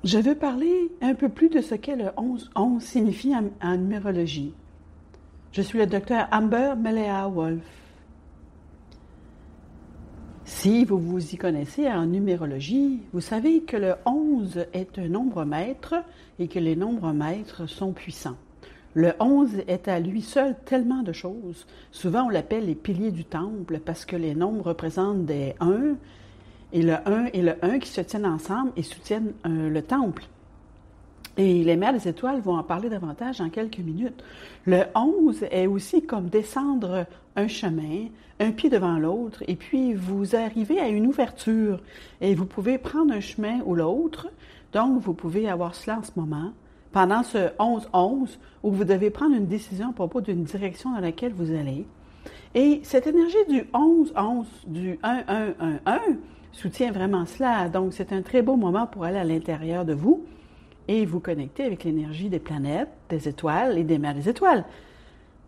Je veux parler un peu plus de ce qu'est le 11-11 signifie en numérologie. Je suis le docteur Amber Melea-Wolf. Si vous vous y connaissez en numérologie, vous savez que le 11 est un nombre maître et que les nombres maîtres sont puissants. Le 11 est à lui seul tellement de choses. Souvent, on l'appelle les piliers du temple parce que les nombres représentent des 1 et le 1 qui se tiennent ensemble et soutiennent le temple. Et les mères des étoiles vont en parler davantage en quelques minutes. Le 11 est aussi comme descendre un chemin, un pied devant l'autre, et puis vous arrivez à une ouverture et vous pouvez prendre un chemin ou l'autre. Donc, vous pouvez avoir cela en ce moment, pendant ce 11-11, où vous devez prendre une décision à propos d'une direction dans laquelle vous allez. Et cette énergie du 11-11, du 1-1-1-1, soutient vraiment cela. Donc, c'est un très beau moment pour aller à l'intérieur de vous et vous connecter avec l'énergie des planètes, des étoiles et des mères des étoiles.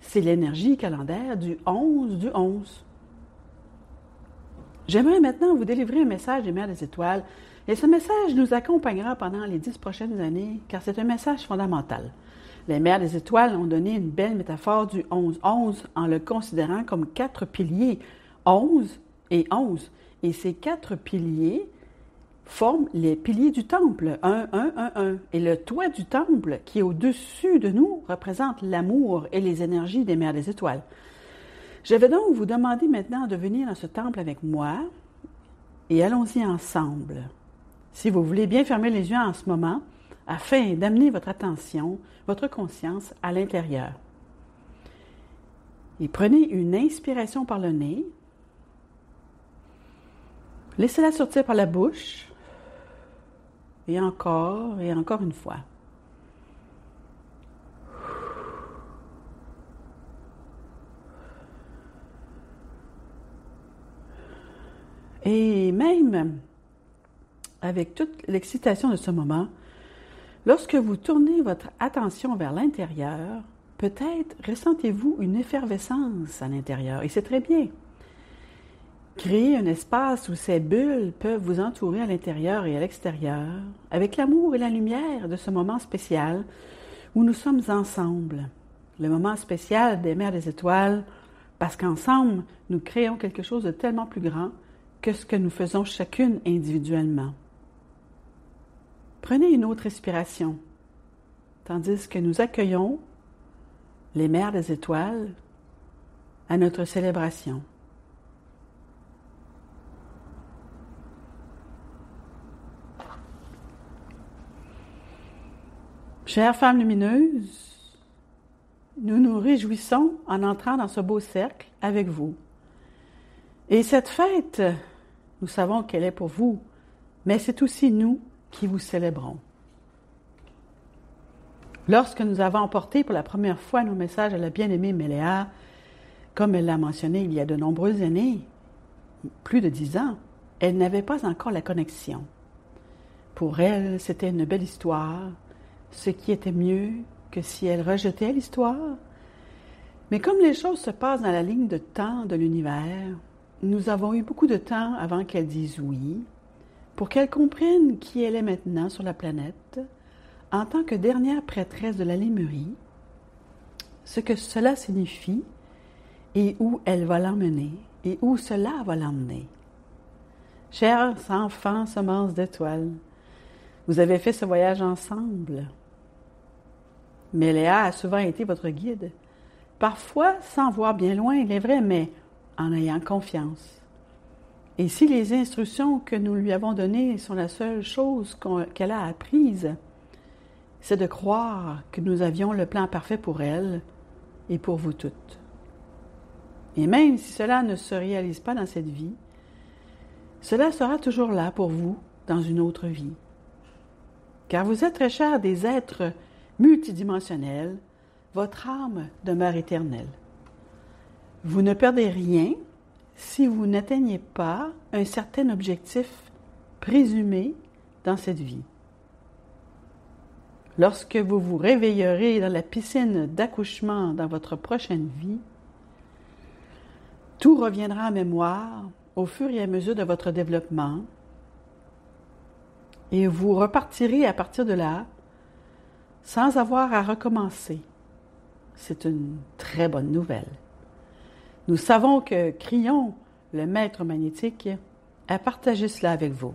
C'est l'énergie calendaire du 11 du 11. J'aimerais maintenant vous délivrer un message des mères des étoiles et ce message nous accompagnera pendant les 10 prochaines années car c'est un message fondamental. Les mères des étoiles ont donné une belle métaphore du 11-11 en le considérant comme 4 piliers, 11 et 11. Et ces 4 piliers forment les piliers du temple, 1-1-1-1. Et le toit du temple, qui est au-dessus de nous, représente l'amour et les énergies des mères des étoiles. Je vais donc vous demander maintenant de venir dans ce temple avec moi et allons-y ensemble. Si vous voulez bien fermer les yeux en ce moment, afin d'amener votre attention, votre conscience à l'intérieur. Et prenez une inspiration par le nez. Laissez-la sortir par la bouche. Et encore une fois. Et même avec toute l'excitation de ce moment, lorsque vous tournez votre attention vers l'intérieur, peut-être ressentez-vous une effervescence à l'intérieur. Et c'est très bien. Créez un espace où ces bulles peuvent vous entourer à l'intérieur et à l'extérieur, avec l'amour et la lumière de ce moment spécial où nous sommes ensemble. Le moment spécial des mères des étoiles, parce qu'ensemble, nous créons quelque chose de tellement plus grand que ce que nous faisons chacune individuellement. Prenez une autre respiration, tandis que nous accueillons les mères des étoiles à notre célébration. Chères femmes lumineuses, nous nous réjouissons en entrant dans ce beau cercle avec vous. Et cette fête, nous savons qu'elle est pour vous, mais c'est aussi nous qui vous célébrons. Lorsque nous avons emporté pour la première fois nos messages à la bien-aimée Melea, comme elle l'a mentionné il y a de nombreuses années, plus de 10 ans, elle n'avait pas encore la connexion. Pour elle, c'était une belle histoire, ce qui était mieux que si elle rejetait l'histoire. Mais comme les choses se passent dans la ligne de temps de l'univers, nous avons eu beaucoup de temps avant qu'elle dise oui, pour qu'elle comprenne qui elle est maintenant sur la planète, en tant que dernière prêtresse de la Lémurie, ce que cela signifie et où elle va l'emmener et où cela va l'emmener. Chers enfants semences d'étoiles, vous avez fait ce voyage ensemble. Melea a souvent été votre guide, parfois sans voir bien loin, il est vrai, mais en ayant confiance. Et si les instructions que nous lui avons données sont la seule chose qu'elle a apprise, c'est de croire que nous avions le plan parfait pour elle et pour vous toutes. Et même si cela ne se réalise pas dans cette vie, cela sera toujours là pour vous dans une autre vie. Car vous êtes très chers des êtres multidimensionnels, votre âme demeure éternelle. Vous ne perdez rien si vous n'atteignez pas un certain objectif présumé dans cette vie. Lorsque vous vous réveillerez dans la piscine d'accouchement dans votre prochaine vie, tout reviendra en mémoire au fur et à mesure de votre développement et vous repartirez à partir de là sans avoir à recommencer. C'est une très bonne nouvelle. Nous savons que Crillon, le maître magnétique, a partagé cela avec vous.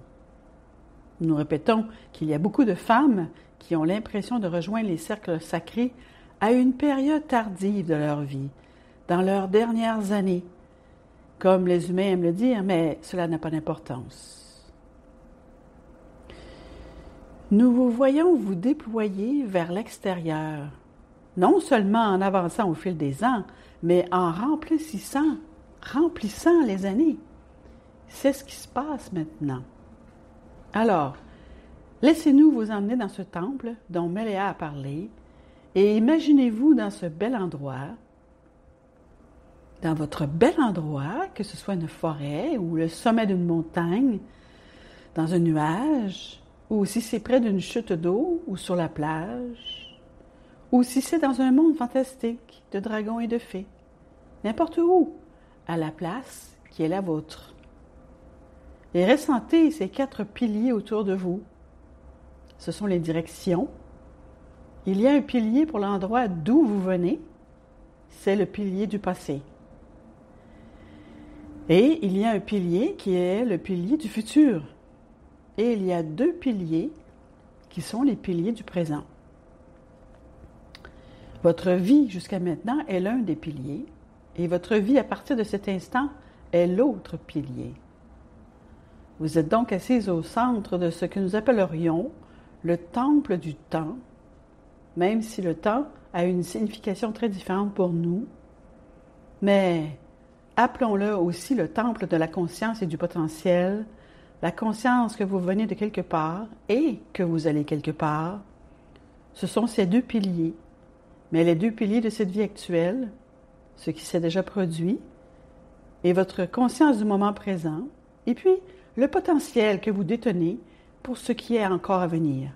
Nous répétons qu'il y a beaucoup de femmes qui ont l'impression de rejoindre les cercles sacrés à une période tardive de leur vie, dans leurs dernières années. Comme les humains aiment le dire, mais cela n'a pas d'importance. Nous vous voyons vous déployer vers l'extérieur, non seulement en avançant au fil des ans, mais en remplissant les années. C'est ce qui se passe maintenant. Alors, laissez-nous vous emmener dans ce temple dont Méléa a parlé et imaginez-vous dans ce bel endroit, dans votre bel endroit, que ce soit une forêt ou le sommet d'une montagne, dans un nuage, ou si c'est près d'une chute d'eau ou sur la plage, ou si c'est dans un monde fantastique de dragons et de fées, n'importe où, à la place qui est la vôtre. Et ressentez ces 4 piliers autour de vous. Ce sont les directions. Il y a un pilier pour l'endroit d'où vous venez. C'est le pilier du passé. Et il y a un pilier qui est le pilier du futur. Et il y a 2 piliers qui sont les piliers du présent. Votre vie jusqu'à maintenant est l'un des piliers et votre vie à partir de cet instant est l'autre pilier. Vous êtes donc assise au centre de ce que nous appellerions le temple du temps, même si le temps a une signification très différente pour nous, mais appelons-le aussi le temple de la conscience et du potentiel, la conscience que vous venez de quelque part et que vous allez quelque part. Ce sont ces 2 piliers, mais les 2 piliers de cette vie actuelle, ce qui s'est déjà produit, et votre conscience du moment présent, et puis le potentiel que vous détenez pour ce qui est encore à venir.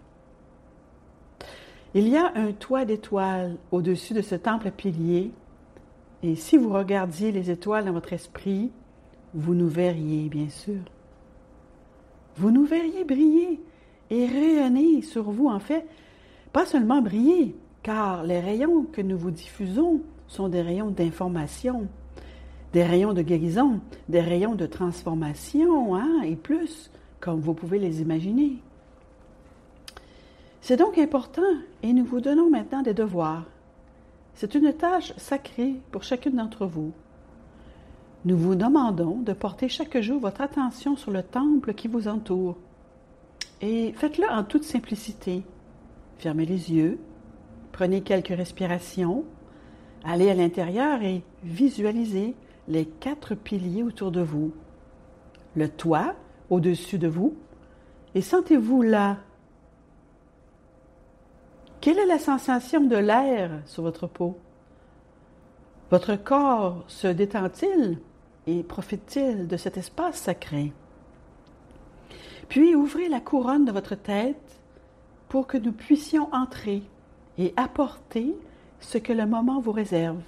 Il y a un toit d'étoiles au-dessus de ce temple pilier, et si vous regardiez les étoiles dans votre esprit, vous nous verriez, bien sûr. Vous nous verriez briller et rayonner sur vous, en fait, pas seulement briller, car les rayons que nous vous diffusons sont des rayons d'information, des rayons de guérison, des rayons de transformation, et plus, comme vous pouvez les imaginer. C'est donc important et nous vous donnons maintenant des devoirs. C'est une tâche sacrée pour chacune d'entre vous. Nous vous demandons de porter chaque jour votre attention sur le temple qui vous entoure. Et faites-le en toute simplicité. Fermez les yeux, prenez quelques respirations, allez à l'intérieur et visualisez les 4 piliers autour de vous, le toit au-dessus de vous, et sentez-vous là. Quelle est la sensation de l'air sur votre peau? Votre corps se détend-il et profite-t-il de cet espace sacré? Puis ouvrez la couronne de votre tête pour que nous puissions entrer et apporter ce que le moment vous réserve.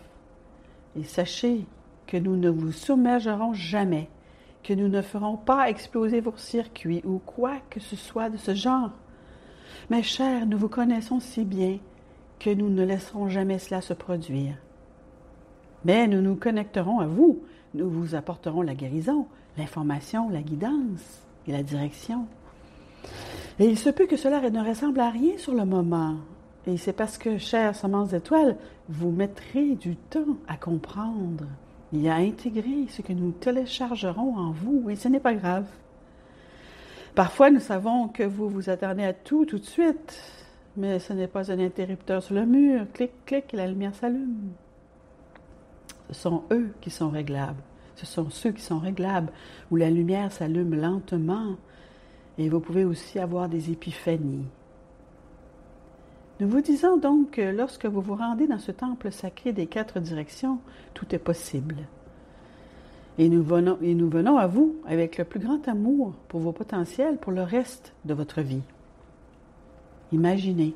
Et sachez que nous ne vous submergerons jamais, que nous ne ferons pas exploser vos circuits ou quoi que ce soit de ce genre. Mes chers, nous vous connaissons si bien que nous ne laisserons jamais cela se produire. Mais nous nous connecterons à vous, nous vous apporterons la guérison, l'information, la guidance et la direction. Et il se peut que cela ne ressemble à rien sur le moment. Et c'est parce que, chères semences d'étoiles, vous mettrez du temps à comprendre et à intégrer ce que nous téléchargerons en vous, et ce n'est pas grave. Parfois, nous savons que vous vous attendez à tout de suite, mais ce n'est pas un interrupteur sur le mur. Clic, clic, et la lumière s'allume. Ce sont eux qui sont réglables. Ce sont ceux qui sont réglables, où la lumière s'allume lentement, et vous pouvez aussi avoir des épiphanies. Nous vous disons donc que lorsque vous vous rendez dans ce temple sacré des 4 directions, tout est possible. Et nous venons à vous avec le plus grand amour pour vos potentiels pour le reste de votre vie. Imaginez,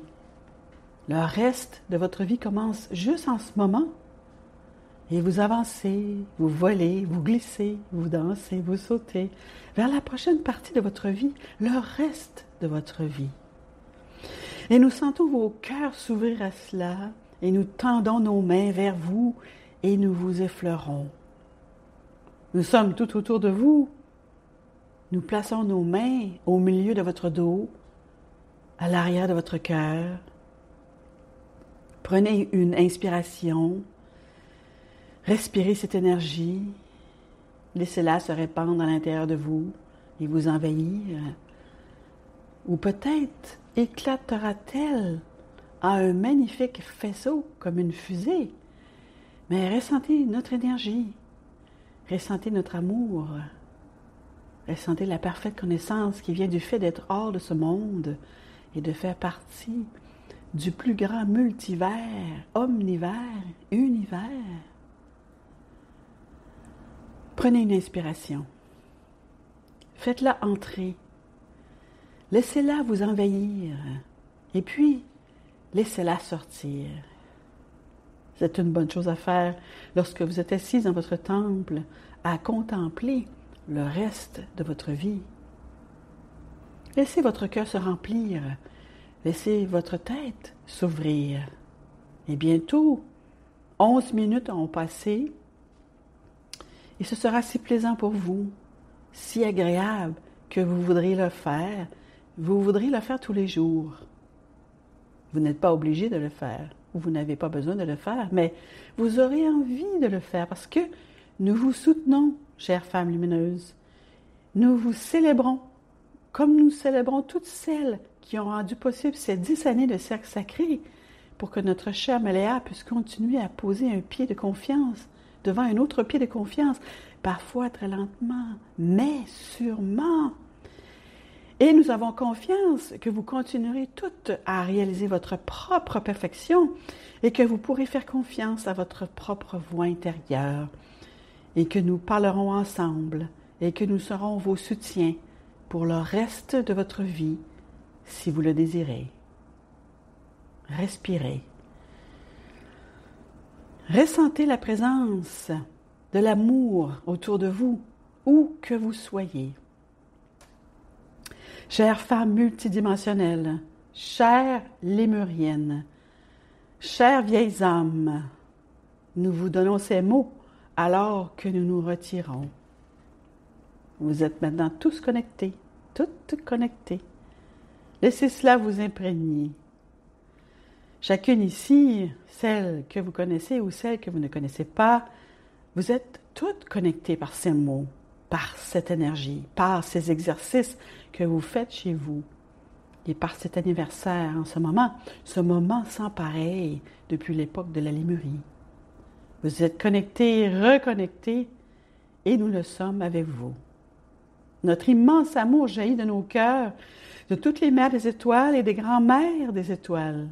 le reste de votre vie commence juste en ce moment. Et vous avancez, vous volez, vous glissez, vous dansez, vous sautez vers la prochaine partie de votre vie, le reste de votre vie. Et nous sentons vos cœurs s'ouvrir à cela et nous tendons nos mains vers vous et nous vous effleurons. Nous sommes tout autour de vous. Nous plaçons nos mains au milieu de votre dos, à l'arrière de votre cœur. Prenez une inspiration. Respirez cette énergie. Laissez-la se répandre à l'intérieur de vous et vous envahir. Ou peut-être éclatera-t-elle en un magnifique faisceau comme une fusée. Mais ressentez notre énergie. Ressentez notre amour. Ressentez la parfaite connaissance qui vient du fait d'être hors de ce monde et de faire partie du plus grand multivers, omnivers, univers. Prenez une inspiration. Faites-la entrer. Laissez-la vous envahir. Et puis, laissez-la sortir. C'est une bonne chose à faire lorsque vous êtes assis dans votre temple à contempler le reste de votre vie. Laissez votre cœur se remplir. Laissez votre tête s'ouvrir. Et bientôt, 11 minutes ont passé et ce sera si plaisant pour vous, si agréable que vous voudrez le faire. Vous voudrez le faire tous les jours. Vous n'êtes pas obligé de le faire, ou vous n'avez pas besoin de le faire, mais vous aurez envie de le faire parce que nous vous soutenons, chères femmes lumineuses. Nous vous célébrons, comme nous célébrons toutes celles qui ont rendu possible ces 10 années de cercle sacré pour que notre chère Maléa puisse continuer à poser un pied de confiance devant un autre pied de confiance, parfois très lentement, mais sûrement. Et nous avons confiance que vous continuerez toutes à réaliser votre propre perfection et que vous pourrez faire confiance à votre propre voix intérieure et que nous parlerons ensemble et que nous serons vos soutiens pour le reste de votre vie si vous le désirez. Respirez. Ressentez la présence de l'amour autour de vous, où que vous soyez. Chères femmes multidimensionnelles, chères lémuriennes, chères vieilles âmes, nous vous donnons ces mots alors que nous nous retirons. Vous êtes maintenant tous connectés, toutes connectées. Laissez cela vous imprégner. Chacune ici, celle que vous connaissez ou celle que vous ne connaissez pas, vous êtes toutes connectées par ces mots, par cette énergie, par ces exercices que vous faites chez vous et par cet anniversaire en ce moment sans pareil depuis l'époque de la Lémurie. Vous êtes connectés, reconnectés et nous le sommes avec vous. Notre immense amour jaillit de nos cœurs, de toutes les mères des étoiles et des grands-mères des étoiles.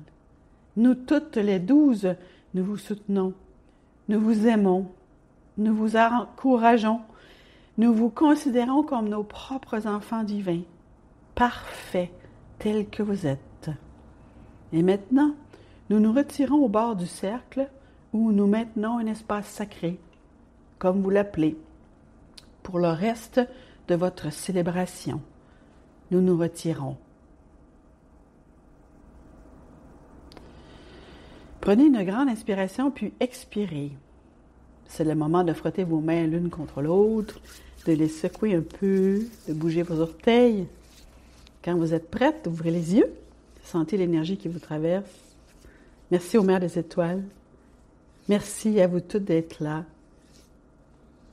Nous toutes les 12, nous vous soutenons, nous vous aimons, nous vous encourageons, nous vous considérons comme nos propres enfants divins, parfaits tels que vous êtes. Et maintenant, nous nous retirons au bord du cercle où nous maintenons un espace sacré, comme vous l'appelez, pour le reste de votre célébration. Nous nous retirons. Prenez une grande inspiration, puis expirez. C'est le moment de frotter vos mains l'une contre l'autre, de les secouer un peu, de bouger vos orteils. Quand vous êtes prête, ouvrez les yeux, sentez l'énergie qui vous traverse. Merci aux mères des étoiles. Merci à vous toutes d'être là.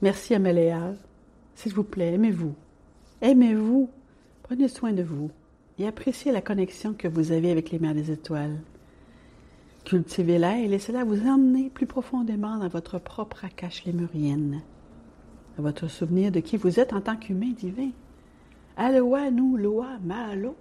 Merci à Maléa. S'il vous plaît, aimez-vous. Aimez-vous. Prenez soin de vous et appréciez la connexion que vous avez avec les mères des étoiles. Cultivez-la et laissez-la vous emmener plus profondément dans votre propre Akash lémurienne, à votre souvenir de qui vous êtes en tant qu'humain divin. Aloha nu loa mahalo.